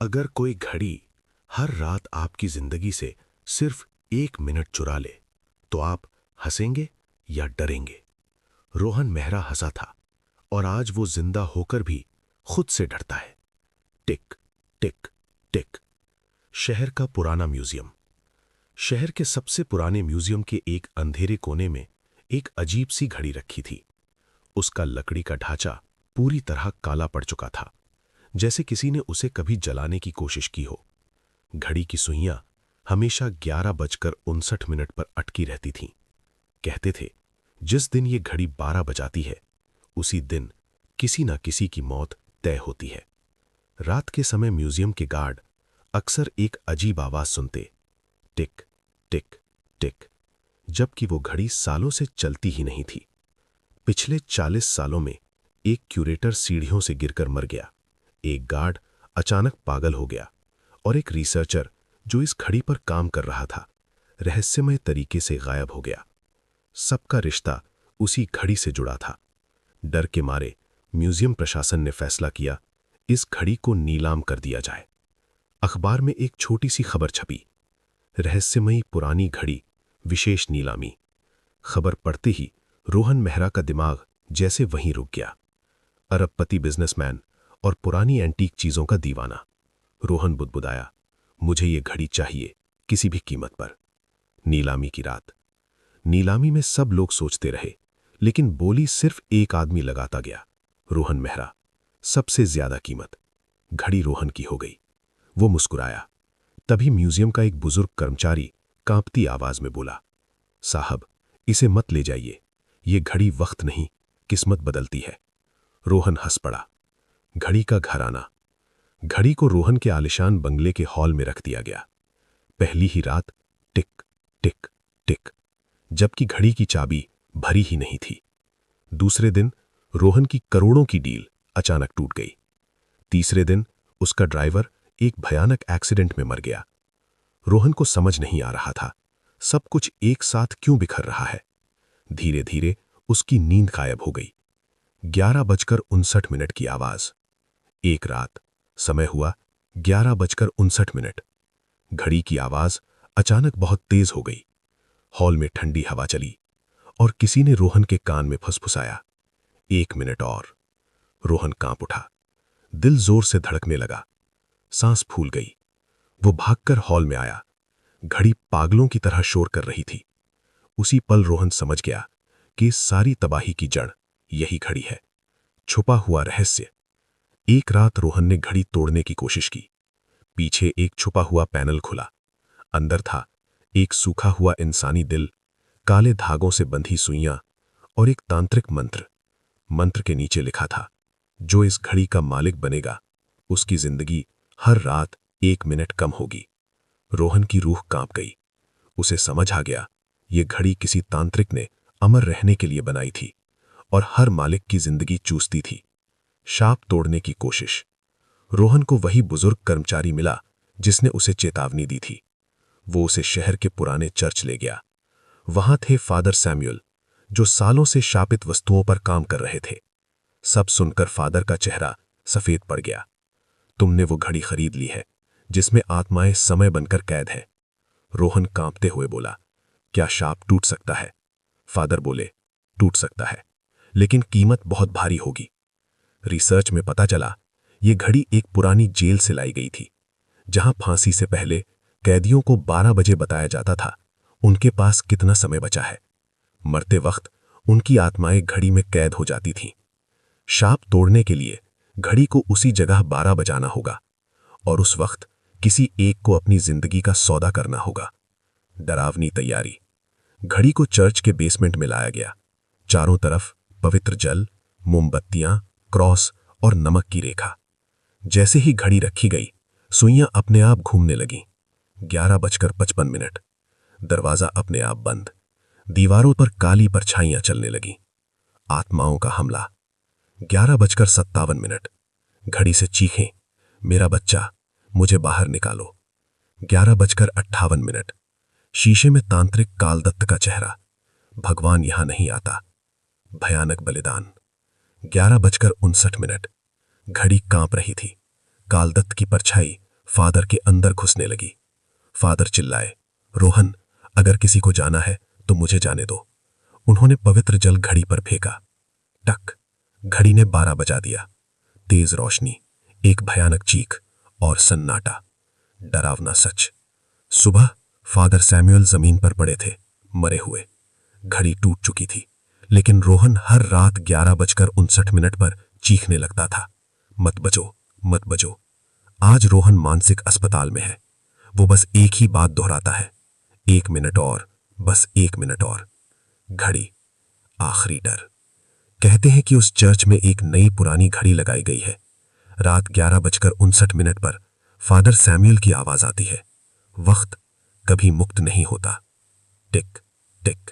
अगर कोई घड़ी हर रात आपकी जिंदगी से सिर्फ 1 मिनट चुरा ले, तो आप हंसेंगे या डरेंगे? रोहन मेहरा हंसा था और आज वो जिंदा होकर भी खुद से डरता है। टिक टिक टिक। शहर का पुराना म्यूजियम। शहर के सबसे पुराने म्यूजियम के एक अंधेरे कोने में एक अजीब सी घड़ी रखी थी। उसका लकड़ी का ढांचा पूरी तरह काला पड़ चुका था, जैसे किसी ने उसे कभी जलाने की कोशिश की हो। घड़ी की सुइयां हमेशा 11:59 पर अटकी रहती थीं। कहते थे, जिस दिन ये घड़ी 12 बजाती है, उसी दिन किसी न किसी की मौत तय होती है। रात के समय म्यूजियम के गार्ड अक्सर एक अजीब आवाज सुनते, टिक टिक टिक, जबकि वो घड़ी सालों से चलती ही नहीं थी। पिछले 40 सालों में एक क्यूरेटर सीढ़ियों से गिरकर मर गया, एक गार्ड अचानक पागल हो गया और एक रिसर्चर जो इस घड़ी पर काम कर रहा था, रहस्यमय तरीके से गायब हो गया। सबका रिश्ता उसी घड़ी से जुड़ा था। डर के मारे म्यूजियम प्रशासन ने फैसला किया, इस घड़ी को नीलाम कर दिया जाए। अखबार में एक छोटी सी खबर छपी, रहस्यमयी पुरानी घड़ी, विशेष नीलामी। खबर पढ़ते ही रोहन मेहरा का दिमाग जैसे वहीं रुक गया। अरबपति बिजनेसमैन और पुरानी एंटीक चीजों का दीवाना। रोहन बुदबुदाया, मुझे ये घड़ी चाहिए, किसी भी कीमत पर। नीलामी की रात। नीलामी में सब लोग सोचते रहे, लेकिन बोली सिर्फ एक आदमी लगाता गया, रोहन मेहरा। सबसे ज्यादा कीमत। घड़ी रोहन की हो गई। वो मुस्कुराया। तभी म्यूजियम का एक बुजुर्ग कर्मचारी कांपती आवाज में बोला, साहब, इसे मत ले जाइए, ये घड़ी वक्त नहीं, किस्मत बदलती है। रोहन हंस पड़ा। घड़ी का घराना। घड़ी को रोहन के आलिशान बंगले के हॉल में रख दिया गया। पहली ही रात टिक टिक टिक, जबकि घड़ी की चाबी भरी ही नहीं थी। दूसरे दिन रोहन की करोड़ों की डील अचानक टूट गई। तीसरे दिन उसका ड्राइवर एक भयानक एक्सीडेंट में मर गया। रोहन को समझ नहीं आ रहा था, सब कुछ एक साथ क्यों बिखर रहा है। धीरे धीरे उसकी नींद गायब हो गई। 11:59 की आवाज। एक रात, समय हुआ 11:59। घड़ी की आवाज अचानक बहुत तेज हो गई। हॉल में ठंडी हवा चली और किसी ने रोहन के कान में फुसफुसाया, 1 मिनट और। रोहन कांप उठा। दिल जोर से धड़कने लगा, सांस फूल गई। वो भागकर हॉल में आया। घड़ी पागलों की तरह शोर कर रही थी। उसी पल रोहन समझ गया कि इस सारी तबाही की जड़ यही घड़ी है, छुपा हुआ रहस्य। एक रात रोहन ने घड़ी तोड़ने की कोशिश की। पीछे एक छुपा हुआ पैनल खुला। अंदर था एक सूखा हुआ इंसानी दिल, काले धागों से बंधी सुइयां और एक तांत्रिक मंत्र। मंत्र के नीचे लिखा था, जो इस घड़ी का मालिक बनेगा, उसकी जिंदगी हर रात 1 मिनट कम होगी। रोहन की रूह कांप गई। उसे समझ आ गया, ये घड़ी किसी तांत्रिक ने अमर रहने के लिए बनाई थी और हर मालिक की जिंदगी चूसती थी। शाप तोड़ने की कोशिश। रोहन को वही बुजुर्ग कर्मचारी मिला जिसने उसे चेतावनी दी थी। वो उसे शहर के पुराने चर्च ले गया। वहां थे फादर सैमुअल, जो सालों से शापित वस्तुओं पर काम कर रहे थे। सब सुनकर फादर का चेहरा सफेद पड़ गया। तुमने वो घड़ी खरीद ली है जिसमें आत्माएं समय बनकर कैद हैं। रोहन कांपते हुए बोला, क्या शाप टूट सकता है? फादर बोले, टूट सकता है, लेकिन कीमत बहुत भारी होगी। रिसर्च में पता चला, ये घड़ी एक पुरानी जेल से लाई गई थी, जहां फांसी से पहले कैदियों को 12 बजे बताया जाता था उनके पास कितना समय बचा है। मरते वक्त उनकी आत्माएं घड़ी में कैद हो जाती थीं। शाप तोड़ने के लिए घड़ी को उसी जगह 12 बजाना होगा और उस वक्त किसी एक को अपनी जिंदगी का सौदा करना होगा। डरावनी तैयारी। घड़ी को चर्च के बेसमेंट में लाया गया। चारों तरफ पवित्र जल, मोमबत्तियां, क्रॉस और नमक की रेखा। जैसे ही घड़ी रखी गई, सुइयां अपने आप घूमने लगीं। 11:55। दरवाजा अपने आप बंद। दीवारों पर काली परछाइयां चलने लगीं। आत्माओं का हमला। 11:57। घड़ी से चीखें, मेरा बच्चा, मुझे बाहर निकालो। 11:58। शीशे में तांत्रिक कालदत्त का चेहरा, भगवान यहां नहीं आता। भयानक बलिदान। 11:59। घड़ी कांप रही थी। कालदत्त की परछाई फादर के अंदर घुसने लगी। फादर चिल्लाए, रोहन, अगर किसी को जाना है तो मुझे जाने दो। उन्होंने पवित्र जल घड़ी पर फेंका। टक, घड़ी ने 12 बजा दिया। तेज रोशनी, एक भयानक चीख और सन्नाटा। डरावना सच। सुबह फादर सैमुअल जमीन पर पड़े थे, मरे हुए। घड़ी टूट चुकी थी, लेकिन रोहन हर रात 11:59 पर चीखने लगता था, मत बचो, मत बचो। आज रोहन मानसिक अस्पताल में है। वो बस एक ही बात दोहराता है, 1 मिनट और, बस 1 मिनट और। घड़ी, आखिरी डर। कहते हैं कि उस चर्च में एक नई पुरानी घड़ी लगाई गई है। रात 11:59 पर फादर सैमुअल की आवाज आती है। वक्त कभी मुक्त नहीं होता। टिक टिक।